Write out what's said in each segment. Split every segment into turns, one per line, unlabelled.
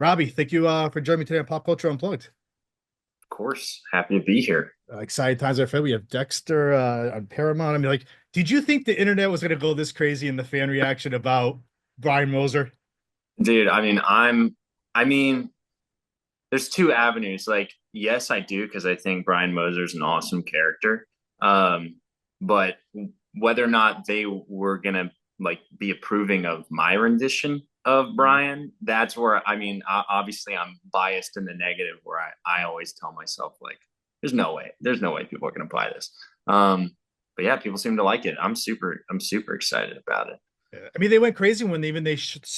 Robbie, thank you for joining me today on Pop Culture Unplugged.
Of course, happy to be here.
Exciting times are ahead. We have Dexter on Paramount. I mean, like, did you think the internet was going to go this crazy in the fan reaction about Brian Moser?
Dude, I mean, there's two avenues. Like, yes, I do because I think Brian Moser's an awesome character. But whether or not they were gonna like be approving of my rendition of
Mhm.
Brian, that's where obviously I'm biased in the negative where I always tell myself like, there's no way people are gonna buy this. But yeah, people seem to like it. I'm super excited about it.
Yeah. I mean, they went crazy when they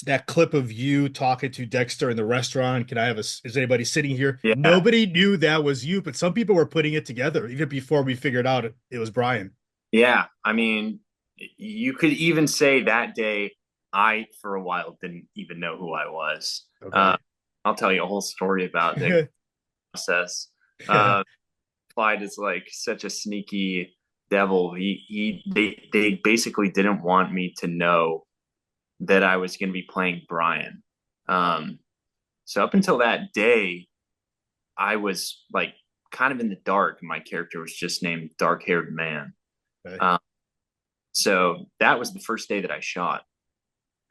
that clip of you talking to Dexter in the restaurant. Can I have is anybody sitting here?
Yeah,
Nobody knew that was you, but some people were putting it together even before we figured out it was Brian.
yeah. I mean, you could even say that day, I, for a while, didn't even know who I was.
Okay.
I'll tell you a whole story about the process. Uh, Clyde is like such a sneaky devil. They basically didn't want me to know that I was going to be playing Brian. Um, so up until that day, I was like kind of in the dark. My character was just named Dark Haired Man.
Okay.
Um, so that was the first day that I shot.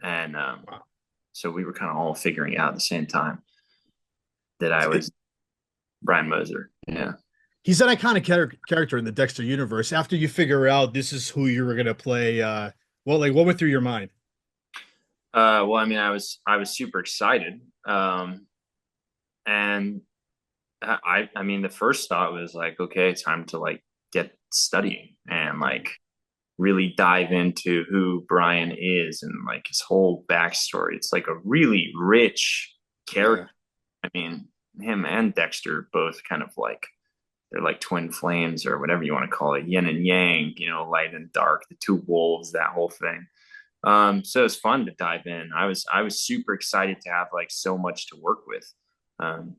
And
Wow.
so we were kind of all figuring out at the same time that I was Brian Moser. Yeah.
He's an iconic character in the Dexter universe. After you figure out this is who you were gonna play, what went through your mind?
Well, I mean, I was super excited, and I mean, the first thought was like, okay, it's time to like get studying and like really dive into who Brian is and like his whole backstory. It's like a really rich
Yeah,
character. I mean, him and Dexter both kind of like they're like twin flames or whatever you want to call it, yin and yang, light and dark, the two wolves, that whole thing. So it's fun to dive in. I was super excited to have like so much to work with. Um,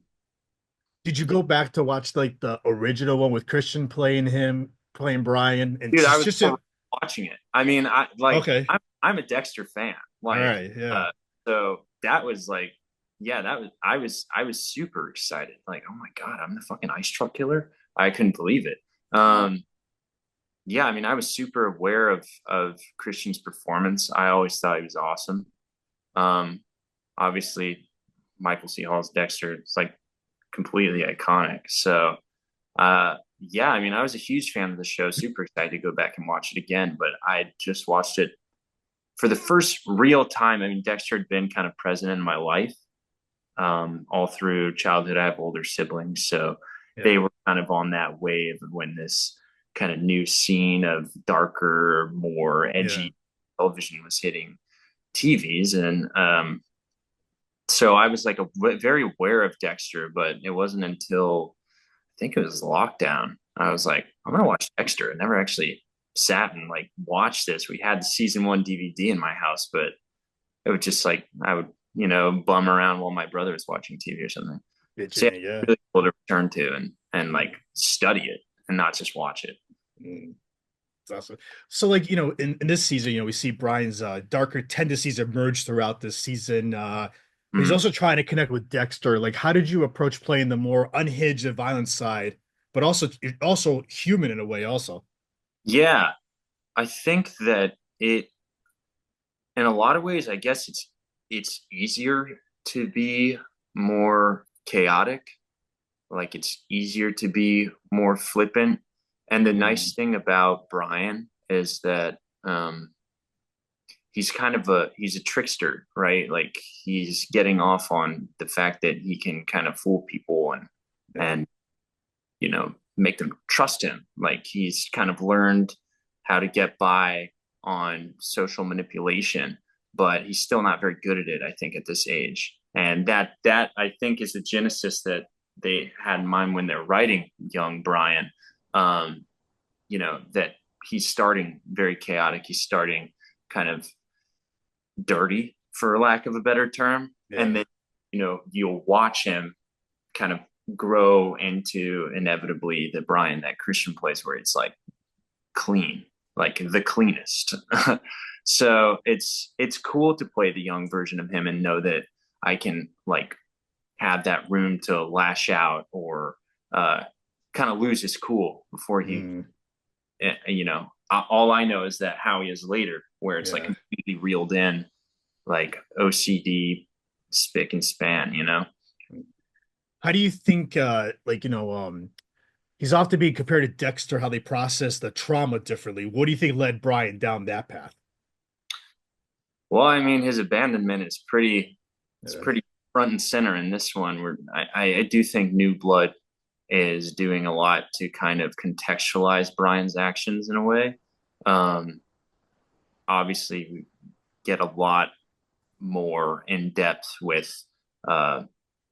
did you go back to watch like the original one with Christian playing Brian, and
Dude, I was
just
watching it. I mean,
okay,
I'm a Dexter fan.
all
Like,
right, yeah.
uh, so that was like, yeah, that was I was super excited. Like, oh my god, I'm the fucking ice truck killer. I couldn't believe it. Um, yeah, I mean, I was super aware of Christian's performance. I always thought he was awesome. Um, Obviously, Michael C. Hall's Dexter, it's like completely iconic. So, yeah, I mean, I was a huge fan of the show. Super excited to go back and watch it again. But I just watched it for the first real time. I mean, Dexter had been kind of present in my life all through childhood. I have older siblings, so
Yeah.
they were kind of on that wave when this kind of new scene of darker, more
Yeah.
edgy television was hitting TVs, and so I was like very aware of Dexter, but it wasn't until I think it was lockdown. I was like, I'm gonna watch Dexter. I never actually sat and like watched this. We had the season one DVD in my house, but it was just like I would, bum around while my brother was watching TV or something. So yeah,
Bitching, yeah.
really cool to return to and like study it and not just watch it.
Mm, it's awesome. So, like, in this season, we see Brian's darker tendencies emerge throughout this season. But he's
Mm.
also trying to connect with Dexter. Like, how did you approach playing the more unhinged and violent side, but also human in a way, also?
Yeah, I think that it in a lot of ways, I guess it's easier to be more chaotic. Like it's easier to be more flippant. And the
Mm,
nice thing about Brian is that he's a trickster, right? Like he's getting off on the fact that he can kind of fool people
yeah.
and make them trust him. Like he's kind of learned how to get by on social manipulation, but he's still not very good at it, I think, at this age. And that I think is the genesis that they had in mind when they're writing young Brian. Um, that he's starting very chaotic. He's starting kind of dirty, for lack of a better term, and
Yeah.
then you'll watch him kind of grow into inevitably the Brian that Christian plays, where it's like clean, like the cleanest. So it's cool to play the young version of him and know that I can like have that room to lash out or kind of lose his cool before he,
Mm,
all I know is that how he is later, where it's like
yeah.
completely reeled in, like OCD, spick and span.
How do you think he's often being compared to Dexter, how they process the trauma differently. What do you think led Brian down that path?
Well, I mean, his abandonment is it's
Uh,
pretty front and center in this one. Where I do think New Blood is doing a lot to kind of contextualize Brian's actions in a way. Um, Obviously, we get a lot more in depth with uh,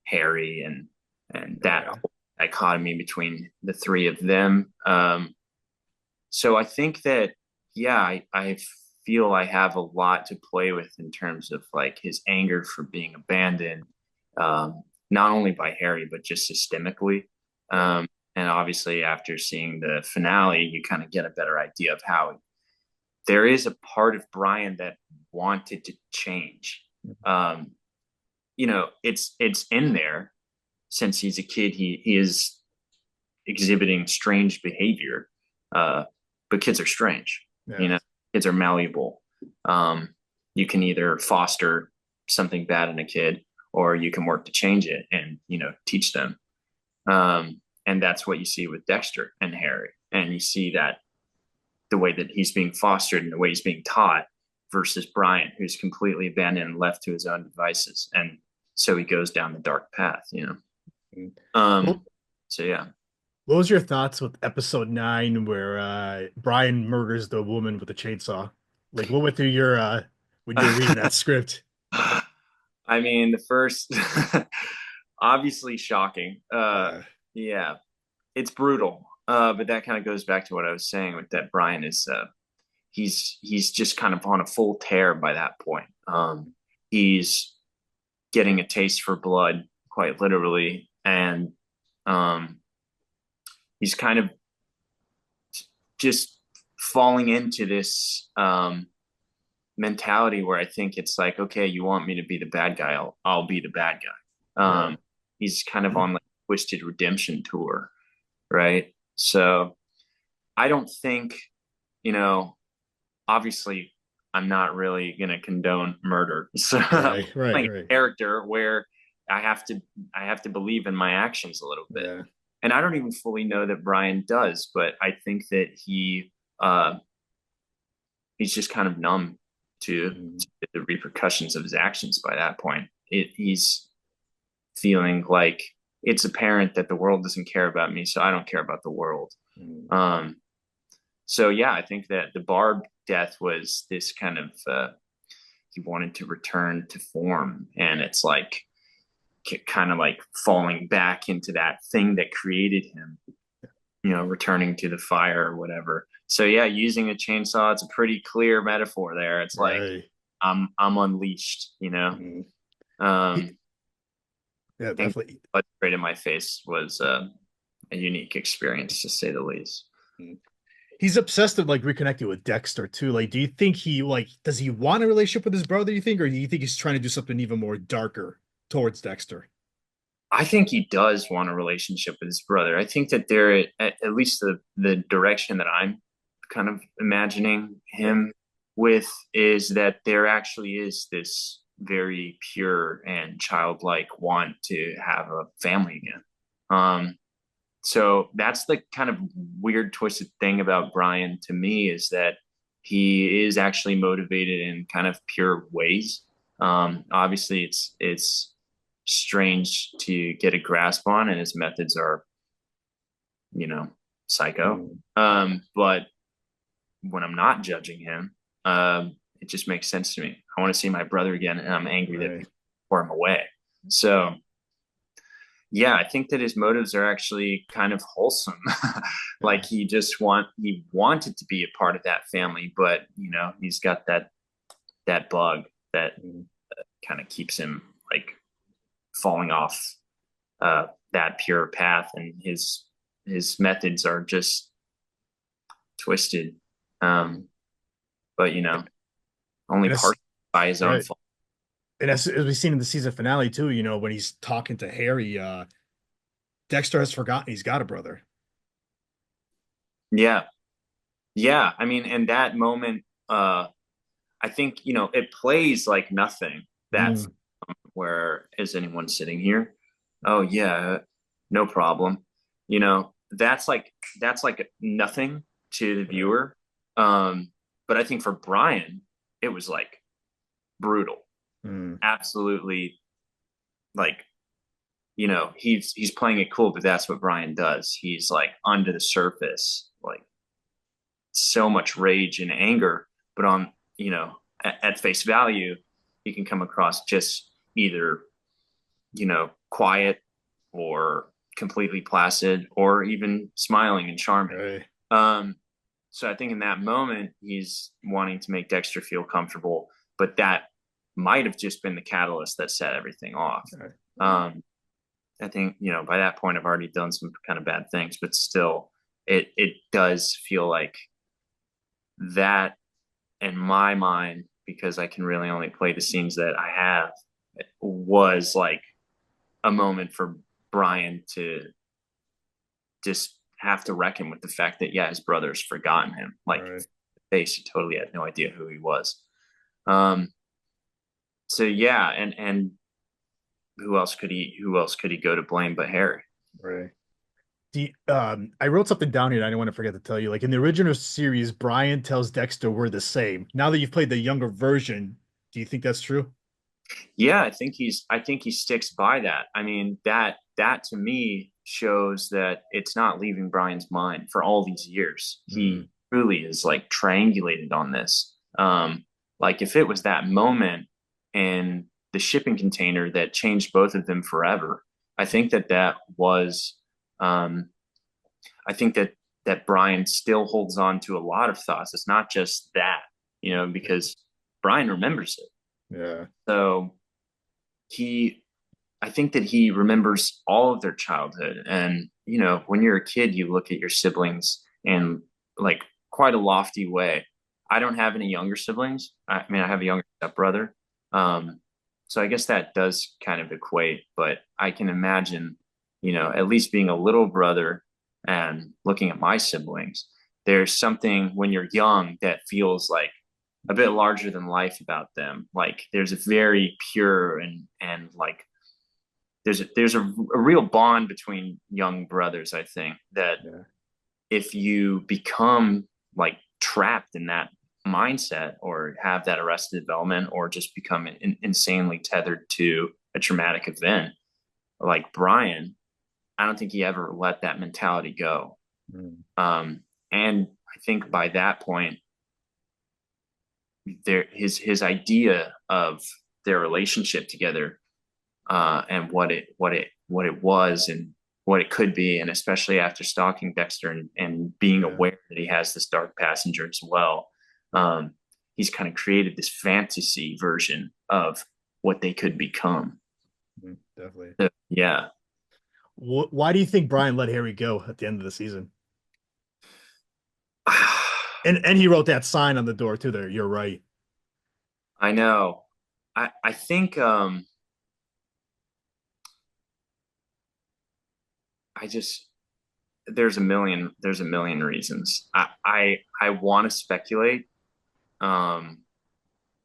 Harry and that
yeah.
dichotomy between the three of them. So I think that yeah, I feel I have a lot to play with in terms of like his anger for being abandoned, not only by Harry but just systemically.
Yeah.
And obviously, after seeing the finale, you kind of get a better idea of how there is a part of Brian that wanted to change. Um, it's in there since he's a kid. He is exhibiting strange behavior, uh, but kids are strange. You
Yeah.
know, kids are malleable. Um, you can either foster something bad in a kid, or you can work to change it and teach them. And that's what you see with Dexter and Harry, and you see that the way that he's being fostered and the way he's being taught versus Brian, who's completely abandoned and left to his own devices. And so he goes down the dark path.
Well,
So yeah.
what was your thoughts with episode 9 where Brian murders the woman with the chainsaw? Like what went through your when you were reading that script?
I mean, the first, obviously shocking.
Uh,
Yeah, it's brutal. But that kind of goes back to what I was saying with that Brian is, he's just kind of on a full tear by that point. He's getting a taste for blood, quite literally, and um, he's kind of just falling into this mentality where I think it's like, okay, you want me to be the bad guy, I'll be the bad guy.
yeah.
He's kind of on like a twisted redemption tour, right? So I don't think, you know, obviously I'm not really gonna condone murder. So
Right, right,
like
right.
a character where I have to I have to believe in my actions a little bit.
Yeah.
And I don't even fully know that Brian does, but I think that uh he's just kind of numb
Mm,
to the repercussions of his actions by that point. He's feeling like it's apparent that the world doesn't care about me, so I don't care about the world.
mm,
Um, so yeah, I think that the Barb death was this kind of he wanted to return to form, and it's like kind of like falling back into that thing that created him, returning to the fire or whatever. So yeah, using a chainsaw, it's a pretty clear metaphor there. It's like
right.
I'm unleashed.
Mm.
Um,
Yeah,
and
definitely.
blood sprayed in my face was a unique experience to say the least.
Mm. He's obsessed with like reconnecting with Dexter too. Like, do you think he like does he want a relationship with his brother, you think, or do you think he's trying to do something even more darker towards Dexter?
I think he does want a relationship with his brother. I think that at least the direction that I'm kind of imagining
Yeah.
him with is that there actually is this very pure and childlike want to have a family again. Um, so that's the kind of weird twisted thing about Brian to me is that he is actually motivated in kind of pure ways. Obviously, it's strange to get a grasp on, and his methods are, you know, psycho.
Mm,
But when I'm not judging him, it just makes sense to me. I want to see my brother again, and I'm angry that
right.
people tore him away. So yeah, I think that his motives are actually kind of wholesome. Like
Yeah.
he wanted to be a part of that family, but he's got that bug that
Mm.
kind of keeps him like falling off that pure path, and his methods are just twisted. Um, but only
And it's
partially by his own
right.
fault.
And as we've seen in the season finale too, when he's talking to Harry, Dexter has forgotten he's got a brother.
Yeah. Yeah. I mean, and that moment, I think, it plays like nothing. That's
Mm,
where is anyone sitting here? Oh yeah, no problem. That's like nothing to the
right.
viewer. But I think for Brian, it was like brutal.
Mm,
Absolutely, like, he's playing it cool, but that's what Brian does. He's like under the surface, like so much rage and anger, but at face value, he can come across just either, quiet or completely placid or even smiling and charming.
right.
Um, so I think in that moment, he's wanting to make Dexter feel comfortable, but that might have just been the catalyst that set everything off.
Right.
Um, I think, by that point, I've already done some kind of bad things, but still, it does feel like that in my mind, because I can really only play the scenes that I have, was like a moment for Brian to just have to reckon with the fact that, yeah, his brother's forgotten him. Like,
Right.
he totally had no idea who he was. Um, so yeah, and who else could he go to blame but Harry?
Right. I wrote something down here and I don't want to forget to tell you. Like in the original series, Brian tells Dexter we're the same. Now that you've played the younger version, do you think that's true?
Yeah, I think he sticks by that. I mean, that to me shows that it's not leaving Brian's mind for all these years.
Mm,
He truly is like triangulated on this. Like if it was that moment in the shipping container that changed both of them forever, I think that was um I think that Brian still holds on to a lot of thoughts. It's not just that, because Brian remembers it.
yeah.
So he I think that he remembers all of their childhood. And, when you're a kid, you look at your siblings in like quite a lofty way. I don't have any younger siblings. I mean, I have a younger stepbrother. So I guess that does kind of equate, but I can imagine, at least being a little brother and looking at my siblings, there's something when you're young that feels like a bit larger than life about them. Like there's a very pure and like there's a real bond between young brothers. I think that
Yeah.
if you become like trapped in that mindset or have that arrested development or just become insanely tethered to a traumatic event like Brian, I don't think he ever let that mentality go.
Mm,
And I think by that point, his idea of their relationship together, and what it was and what it could be, and especially after stalking Dexter and being
yeah.
aware that he has this dark passenger as well, um, he's kind of created this fantasy version of what they could become.
Definitely.
So, yeah,
Why do you think Brian let Harry go at the end of the season? And he wrote that sign on the door too there. You're right.
I know. I think I just there's a million reasons. I want to speculate. Um,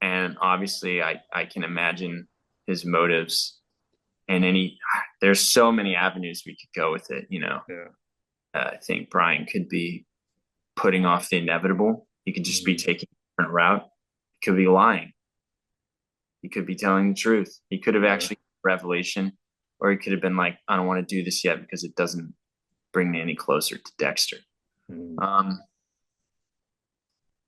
and obviously I can imagine his motives and there's so many avenues we could go with it.
Yeah.
I think Brian could be putting off the inevitable. He could just be
Mm,
taking a different route. He could be lying. He could be telling the truth. He could have
yeah.
actually revelation, or he could have been like, I don't want to do this yet because it doesn't bring me any closer to Dexter.
Mm.
um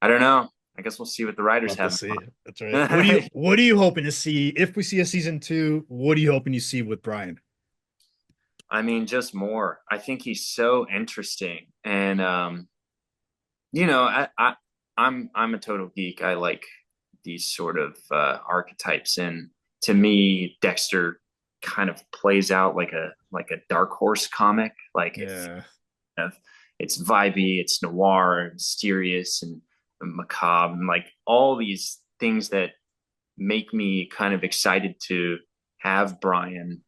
I don't know. I guess we'll see what the writers
Love to
have.
see. That's right. What are you hoping to see if we see a season two? What are you hoping you see with Brian?
I mean, just more. I think he's so interesting, and you know, I'm a total geek. I like these sort of archetypes, and to me, Dexter kind of plays out like a dark horse comic. Like
Yeah.
it's vibey, it's noir, mysterious, and macabre, and like all these things that make me kind of excited to have Brian.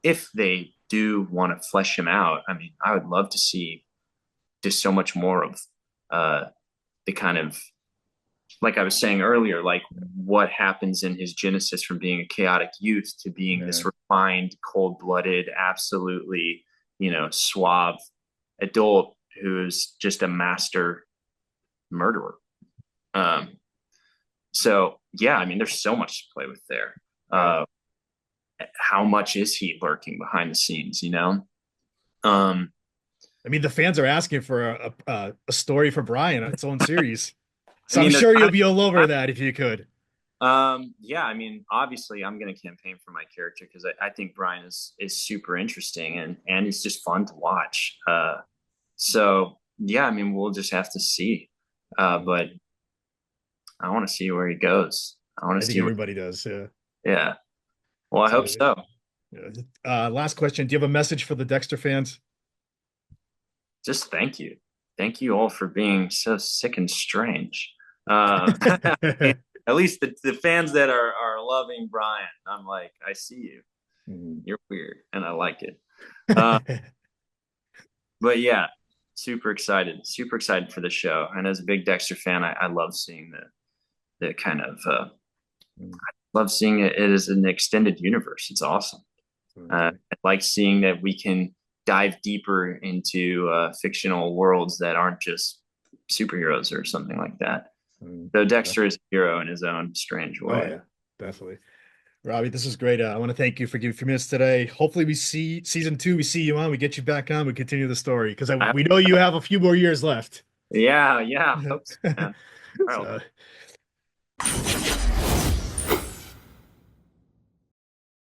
If they do want to flesh him out, I mean, I would love to see just so much more of the kind of, like I was saying earlier, like what happens in his genesis from being a chaotic youth to being
Yeah.
this refined, cold-blooded, absolutely, suave adult who's just a master murderer. Um, so yeah, I mean, there's so much to play with there.
Yeah.
How much is he lurking behind the scenes, you know? Um,
I mean, the fans are asking for a story for Brian, its own series.
I
So I'm
mean, they're
sure you'll
kind
be all over
of,
that if you could.
yeah, I mean, obviously, I'm going to campaign for my character because I think Brian is super interesting and he's just fun to watch. So yeah, I mean, we'll just have to see. But I want to see where he goes. I want
I
to
think
see where,
everybody does. Yeah.
yeah. Well, I hope
So,
so.
yeah. Last question. Do you have a message for the Dexter fans?
Just thank you all for being so sick and strange. At least the fans that are loving Brian, I'm like, I see you. You're weird, and I like it. Uh, but yeah, super excited for the show. And as a big Dexter fan, I love seeing the kind of love seeing it as an extended universe. It's awesome. I like seeing that we can dive deeper into fictional worlds that aren't just superheroes or something like that. Though Dexter is a hero in his own strange
Oh
way.
yeah, definitely. Robbie, this is great. I want to thank you for giving a few minutes today. Hopefully, we see season two. We see you on. We get you back on. We continue the story because we know you have a few more years left.
Yeah, yeah. Hope so, man. All right,
So.